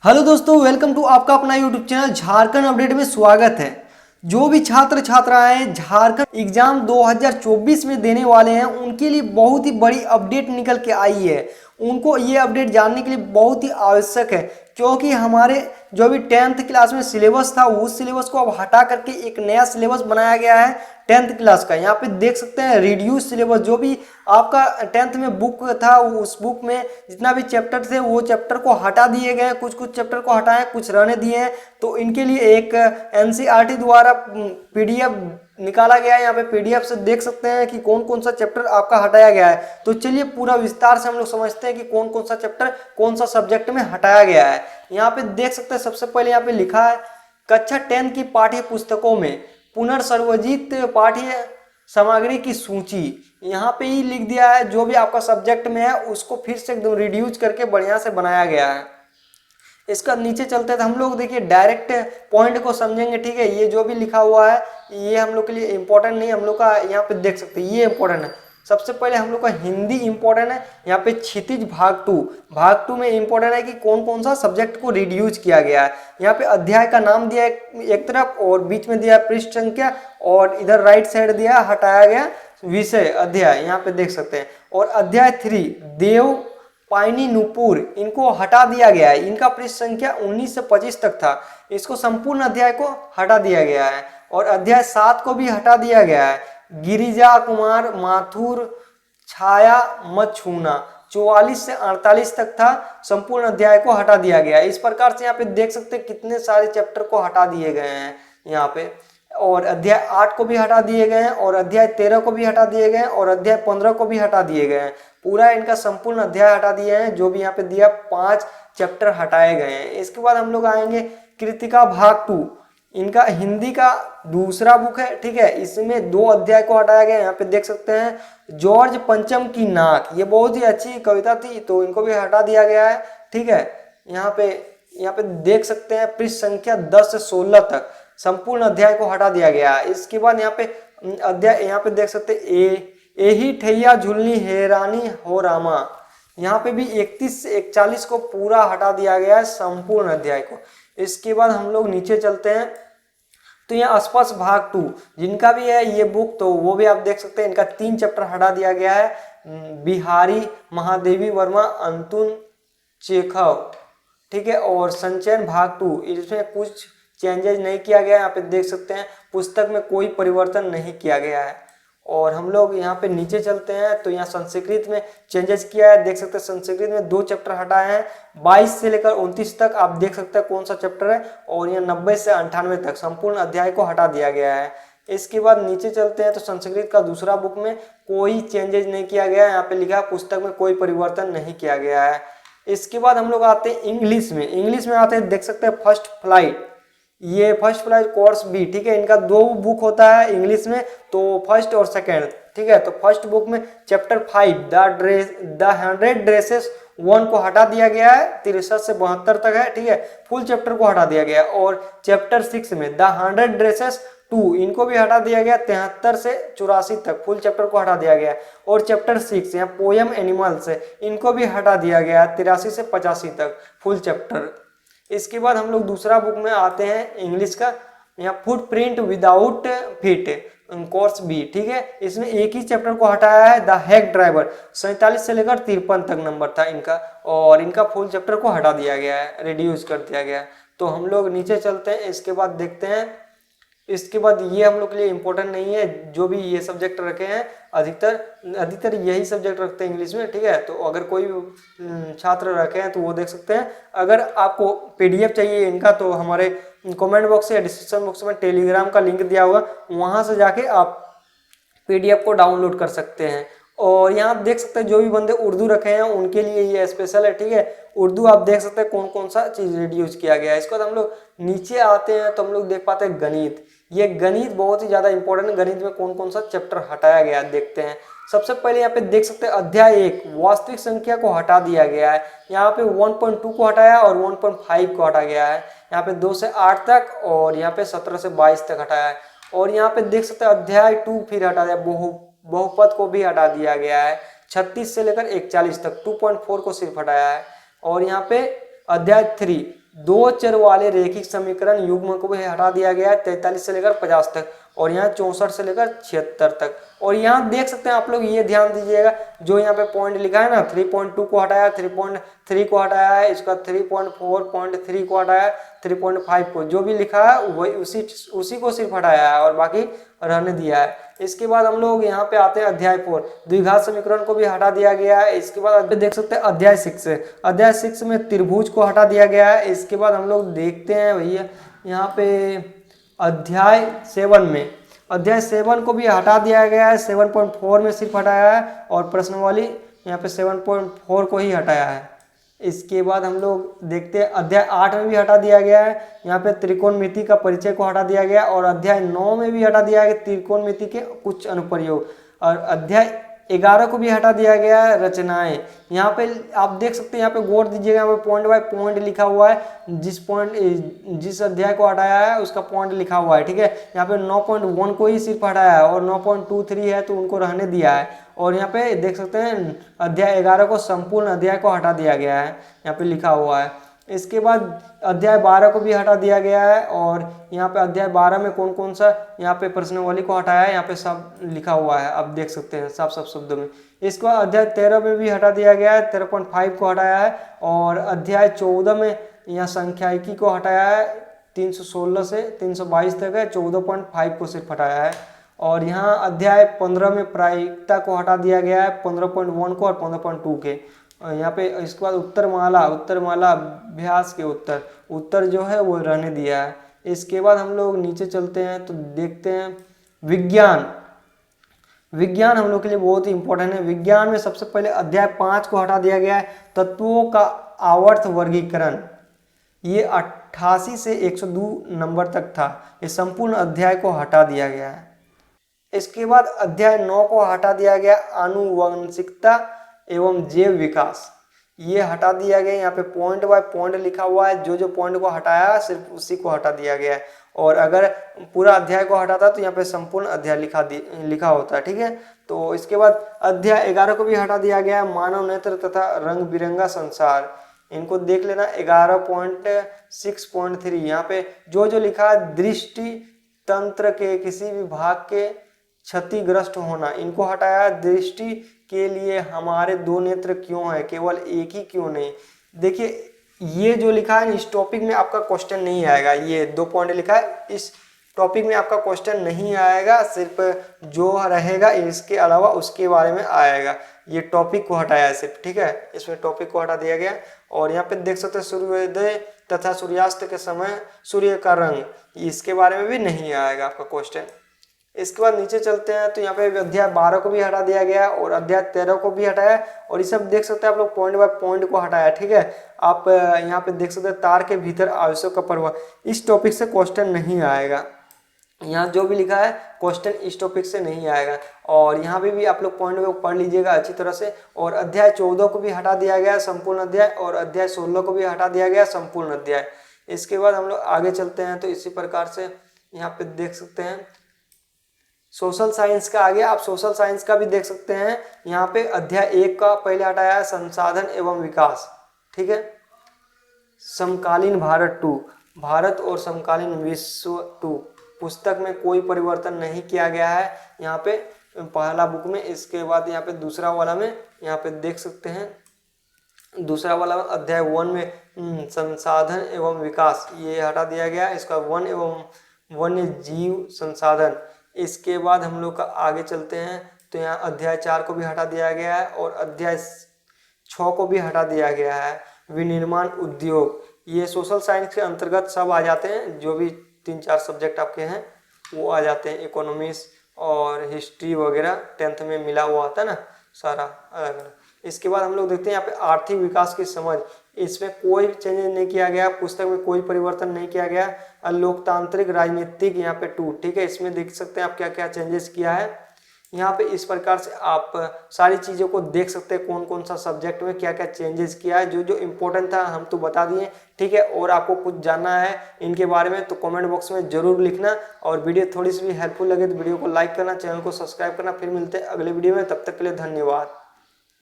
Hello दोस्तों, welcome to आपका अपना यूट्यूब चैनल झारखंड अपडेट में स्वागत है। जो भी छात्र छात्राएं झारखंड एग्जाम 2024 में देने वाले हैं उनके लिए बहुत ही बड़ी अपडेट निकल के आई है। उनको ये अपडेट जानने के लिए बहुत ही आवश्यक है, क्योंकि हमारे जो भी 10th क्लास में सिलेबस था उस सिलेबस को अब हटा करके एक नया सिलेबस बनाया गया है 10th क्लास का। यहाँ पे देख सकते हैं रिड्यूस सिलेबस। जो भी आपका 10th में बुक था उस बुक में जितना भी चैप्टर थे वो चैप्टर को हटा दिए गए, कुछ कुछ चैप्टर को हटाए कुछ रहने दिए हैं। तो इनके लिए एक एनसीईआरटी द्वारा पीडीएफ निकाला गया है। यहाँ पे पीडीएफ से देख सकते हैं कि कौन कौन सा चैप्टर आपका हटाया गया है। तो चलिए पूरा विस्तार से हम लोग समझते हैं कि कौन कौन सा चैप्टर कौन सा सब्जेक्ट में हटाया गया है। यहाँ पे देख सकते हैं सबसे पहले यहाँ पे लिखा है कक्षा 10 की पाठ्य पुस्तकों में पुनर्सर्वजित पाठ्य सामग्री की सूची। यहाँ पे ही लिख दिया है जो भी आपका सब्जेक्ट में है उसको फिर से एकदम रिड्यूस करके बढ़िया से बनाया गया है। इसका नीचे चलते तो हम लोग देखिए डायरेक्ट पॉइंट को समझेंगे, ठीक है। ये जो भी लिखा हुआ है ये हम लोग के लिए इंपॉर्टेंट नहीं, हम लोग का यहाँ पे देख सकते हैं ये इंपॉर्टेंट है। सबसे पहले हम लोग का हिंदी इंपॉर्टेंट है। यहाँ पे क्षितिज भाग टू में इंपॉर्टेंट है कि कौन कौन सा सब्जेक्ट को रिड्यूस किया गया है। यहाँ पे अध्याय का नाम दिया है एक तरफ और बीच में दिया है पृष्ठ संख्या और इधर राइट साइड दिया हटाया गया विषय अध्याय, यहाँ पे देख सकते हैं। और अध्याय 3 देव पाइनी नुपुर इनको हटा दिया गया है। इनका पृष्ठ संख्या 19 से 25 तक था, इसको संपूर्ण अध्याय को हटा दिया गया है। और अध्याय 7 को भी हटा दिया गया है। गिरिजा कुमार माथुर छाया मत छूना 44 से 48 तक था, संपूर्ण अध्याय को हटा दिया गया है। इस प्रकार से यहाँ पे देख सकते हैं कितने सारे चैप्टर को हटा दिए गए हैं यहाँ पे। और अध्याय 8 को भी हटा दिए गए हैं और अध्याय 13 को भी हटा दिए गए हैं और अध्याय 15 को भी हटा दिए गए हैं। पूरा इनका संपूर्ण अध्याय हटा दिए हैं। जो भी यहाँ पे दिया 5 चैप्टर हटाए गए हैं। इसके बाद हम लोग आएंगे कृतिका भाग 2। इनका हिंदी का दूसरा बुक है, ठीक है। इसमें 2 अध्याय को हटाया गया। यहाँ पे देख सकते हैं जॉर्ज पंचम की नाक, ये बहुत ही अच्छी कविता थी तो इनको भी हटा दिया गया है, ठीक है। यहाँ पे देख सकते हैं पृष्ठ संख्या 10 से 16 तक संपूर्ण अध्याय को हटा दिया गया है। इसके बाद यहाँ पे अध्याय यहाँ पे देख सकते एही ठैया झुलनी हैरानी हो रामा, यहाँ पे भी 31 से 41 को पूरा हटा दिया गया है संपूर्ण अध्याय को। इसके बाद हम लोग नीचे चलते हैं तो यहाँ आसपास भाग 2 जिनका भी है ये बुक तो वो भी आप देख सकते हैं। इनका 3 चैप्टर हटा दिया गया है। बिहारी महादेवी वर्मा अंतुन चेखव, ठीक है। और संचयन भाग 2 इसमें कुछ चेंजेस नहीं किया गया है। यहाँ पे देख सकते हैं पुस्तक में कोई परिवर्तन नहीं किया गया है। और हम लोग यहाँ पे नीचे चलते हैं तो यहाँ संस्कृत में चेंजेस किया है। देख सकते हैं संस्कृत में 2 चैप्टर हटाए हैं। 22 से लेकर 29 तक आप देख सकते हैं कौन सा चैप्टर है। और यहाँ 90 से 98 तक संपूर्ण अध्याय को हटा दिया गया है। इसके बाद नीचे चलते हैं तो संस्कृत का दूसरा बुक में कोई चेंजेस नहीं किया गया है। यहाँ पे लिखा है पुस्तक में कोई परिवर्तन नहीं किया गया है। इसके बाद हम लोग आते हैं इंग्लिश में आते हैं। देख सकते हैं फर्स्ट फ्लाइट, ये फर्स्ट फ्लाइट कोर्स बी, ठीक है। इनका 2 बुक होता है इंग्लिश में तो फर्स्ट और सेकंड, ठीक है। तो फर्स्ट बुक में चैप्टर 5 द 100 ड्रेसेस 1 को हटा दिया गया है, 63 से 72 तक है, ठीक है। फुल चैप्टर को हटा दिया गया। और चैप्टर 6 में द 100 ड्रेसेस 2 इनको भी हटा दिया गया, 73 से 84 तक फुल चैप्टर को हटा दिया गया। और चैप्टर 6 यहाँ पोयम एनिमल्स इनको भी हटा दिया गया, 83 से 85 तक फुल चैप्टर। इसके बाद हम लोग दूसरा बुक में आते हैं इंग्लिश का। यहाँ footprint without feet course B, ठीक है। इसमें एक ही चैप्टर को हटाया है द हैक ड्राइवर, 47 से लेकर 53 तक नंबर था इनका। और इनका फुल चैप्टर को हटा दिया गया है, रिड्यूस कर दिया गया है। तो हम लोग नीचे चलते हैं। इसके बाद देखते हैं, इसके बाद ये हम लोग के लिए इम्पोर्टेंट नहीं है। जो भी ये सब्जेक्ट रखे हैं अधिकतर यही सब्जेक्ट रखते हैं इंग्लिश में, ठीक है। तो अगर कोई छात्र रखे हैं तो वो देख सकते हैं। अगर आपको पीडीएफ चाहिए इनका तो हमारे कमेंट बॉक्स या डिस्क्रिप्शन बॉक्स में टेलीग्राम का लिंक दिया हुआ, वहाँ से जाके आप पीडीएफ को डाउनलोड कर सकते हैं। और यहाँ देख सकते हैं जो भी बंदे उर्दू रखे हैं उनके लिए ये स्पेशल है, ठीक है। उर्दू आप देख सकते हैं कौन कौन सा चीज़ रिड्यूस किया गया है। इसके बाद हम लोग नीचे आते हैं तो हम लोग देख पाते हैं गणित। ये गणित बहुत ही ज़्यादा इंपॉर्टेंट है। गणित में कौन कौन सा चैप्टर हटाया गया देखते हैं। सबसे पहले यहाँ पे देख सकते हैं अध्याय 1 वास्तविक संख्या को हटा दिया गया है। यहाँ पे 1.2 को हटाया और 1.5 को हटा गया है। यहाँ पे 2 से 8 तक और यहाँ पे 17 से 22 तक हटाया है। और यहाँ पे देख सकते हैं अध्याय 2 फिर हटा दिया, बहुपद को भी हटा दिया गया है। 36 से लेकर 41 तक 2.4 को सिर्फ हटाया है। और यहाँ पे अध्याय 3 दो चर वाले रैखिक समीकरण युग्म को भी हटा दिया गया है 43 से लेकर 50 तक, और यहाँ 64 से लेकर 76 तक। और यहाँ देख सकते हैं आप लोग, ये ध्यान दीजिएगा, जो यहाँ पे पॉइंट लिखा है ना 3.2 को हटाया, 3.3 को हटाया है, इसका 3.4.3 को हटाया, 3.5 को, जो भी लिखा है वही उसी को सिर्फ हटाया है और बाकी रहने दिया है। इसके बाद हम लोग यहाँ पे आते हैं अध्याय 4 द्विघात समीकरण को भी हटा दिया गया है। इसके बाद देख सकते हैं अध्याय 6, अध्याय 6 में त्रिभुज को हटा दिया गया है। इसके बाद हम लोग देखते हैं भैया यहाँ पे अध्याय 7 में, अध्याय 7 को भी हटा दिया गया है, 7.4 में सिर्फ हटाया है और प्रश्नावली यहाँ पे 7.4 को ही हटाया है। इसके बाद हम लोग देखते हैं अध्याय 8 में भी हटा दिया गया है, यहाँ पे त्रिकोणमिति का परिचय को हटा दिया गया, और अध्याय 9 में भी हटा दिया गया त्रिकोणमिति के कुछ अनुप्रयोग, और अध्याय 11 को भी हटा दिया गया है रचनाएं। यहाँ पे आप देख सकते हैं, यहाँ पे गौर दीजिएगा, यहाँ पे पॉइंट बाय पॉइंट लिखा हुआ है, जिस अध्याय को हटाया है उसका पॉइंट लिखा हुआ है, ठीक है। यहाँ पे 9.1 को ही सिर्फ हटाया है और 9.23 है तो उनको रहने दिया है। और यहाँ पे देख सकते हैं अध्याय 11 को संपूर्ण अध्याय को हटा दिया गया है, यहाँ पे लिखा हुआ है। इसके बाद अध्याय 12 को भी हटा दिया गया है, और यहाँ पे अध्याय 12 में कौन कौन सा यहाँ पे प्रश्नावली को हटाया है यहाँ पे सब लिखा हुआ है, आप देख सकते हैं सब शब्दों में। इसके बाद अध्याय 13 में भी हटा दिया गया है, 13.5 को हटाया है, और अध्याय 14 में यहाँ संख्यायिकी को हटाया है, 316 से 322 तक है, 14.5 को सिर्फ हटाया है। और यहाँ अध्याय 15 में प्रायिकता को हटा दिया गया है, 15.1 को और 15.2 के। यहाँ पे इसके बाद उत्तरमाला अभ्यास के उत्तर जो है वो रहने दिया है। इसके बाद हम लोग नीचे चलते हैं तो देखते हैं विज्ञान हम लोग के लिए बहुत ही इंपॉर्टेंट है। विज्ञान में सबसे पहले अध्याय 5 को हटा दिया गया है, तत्वों का आवर्त वर्गीकरण, ये 88 से 102 नंबर तक था, इस संपूर्ण अध्याय को हटा दिया गया है। इसके बाद अध्याय 9 को हटा दिया गया, आनुवंशिकता एवं जैव विकास, ये हटा दिया गया। यहाँ पे पॉइंट बाय पॉइंट लिखा हुआ है, जो पॉइंट को हटाया सिर्फ उसी को हटा दिया गया है, और अगर पूरा अध्याय को हटाता तो यहाँ पे संपूर्ण अध्याय लिखा होता है, ठीक है। तो इसके बाद अध्याय 11 को भी हटा दिया गया, मानव नेत्र तथा रंग बिरंगा संसार, इनको देख लेना। 11.6.3 यहाँ पे जो लिखा है, दृष्टि तंत्र के किसी भी भाग के क्षतिग्रस्त होना, इनको हटाया। दृष्टि के लिए हमारे 2 नेत्र क्यों है, केवल एक ही क्यों नहीं। देखिए ये जो लिखा है इस टॉपिक में आपका क्वेश्चन नहीं आएगा, ये 2 पॉइंट लिखा है इस टॉपिक में आपका क्वेश्चन नहीं आएगा, सिर्फ जो रहेगा इसके अलावा उसके बारे में आएगा। ये टॉपिक को हटाया है सिर्फ, ठीक है, इसमें टॉपिक को हटा दिया गया। और यहाँ पे देख सकते हैं सूर्योदय तथा सूर्यास्त के समय सूर्य का रंग, इसके बारे में भी नहीं आएगा आपका क्वेश्चन। इसके बाद नीचे चलते हैं तो यहाँ पे अध्याय 12 को भी हटा दिया गया और अध्याय 13 को भी हटाया, और ये सब देख सकते हैं आप लोग पॉइंट बाय पॉइंट को हटाया, ठीक है। आप यहाँ पे देख सकते हैं तार के भीतर आवेशों का प्रवाह, इस टॉपिक से क्वेश्चन नहीं आएगा। यहाँ जो भी लिखा है क्वेश्चन इस टॉपिक से नहीं आएगा, और यहाँ पे भी आप लोग पॉइंट को पढ़ लीजिएगा अच्छी तरह से। और अध्याय 14 को भी हटा दिया गया संपूर्ण अध्याय, और अध्याय 16 को भी हटा दिया गया संपूर्ण अध्याय। इसके बाद हम लोग आगे चलते हैं तो इसी प्रकार से यहाँ पे देख सकते हैं सोशल साइंस का आ गया। आप सोशल साइंस का भी देख सकते हैं, यहाँ पे अध्याय 1 का पहले हटाया है, संसाधन एवं विकास, ठीक है। समकालीन भारत 2, भारत और समकालीन विश्व 2 पुस्तक में कोई परिवर्तन नहीं किया गया है यहाँ पे पहला बुक में। इसके बाद यहाँ पे दूसरा वाला में यहाँ पे देख सकते हैं, दूसरा वाला अध्याय 1 में संसाधन एवं विकास ये हटा दिया गया, इसका वन एवं वन्य जीव संसाधन। इसके बाद हम लोग का आगे चलते हैं तो यहाँ अध्याय 4 को भी हटा दिया गया है, और अध्याय 6 को भी हटा दिया गया है, विनिर्माण उद्योग। ये सोशल साइंस के अंतर्गत सब आ जाते हैं, जो भी 3-4 सब्जेक्ट आपके हैं वो आ जाते हैं, इकोनॉमिक्स और हिस्ट्री वगैरह 10th में मिला हुआ आता है ना सारा अलग अलग। इसके बाद हम लोग देखते हैं यहाँ पे आर्थिक विकास की समझ, इसमें कोई चेंजेस नहीं किया गया, पुस्तक में कोई परिवर्तन नहीं किया गया। लोकतांत्रिक राजनीतिक यहाँ पे 2, ठीक है, इसमें देख सकते हैं आप क्या क्या चेंजेस किया है। यहाँ पे इस प्रकार से आप सारी चीज़ों को देख सकते हैं, कौन कौन सा सब्जेक्ट में क्या क्या चेंजेस किया है, जो जो इम्पोर्टेंट था हम तो बता दिए, ठीक है। और आपको कुछ जानना है इनके बारे में तो कमेंट बॉक्स में जरूर लिखना, और वीडियो थोड़ी सी भी हेल्पफुल लगे तो वीडियो को लाइक करना, चैनल को सब्सक्राइब करना। फिर मिलते हैं अगले वीडियो में, तब तक के लिए धन्यवाद।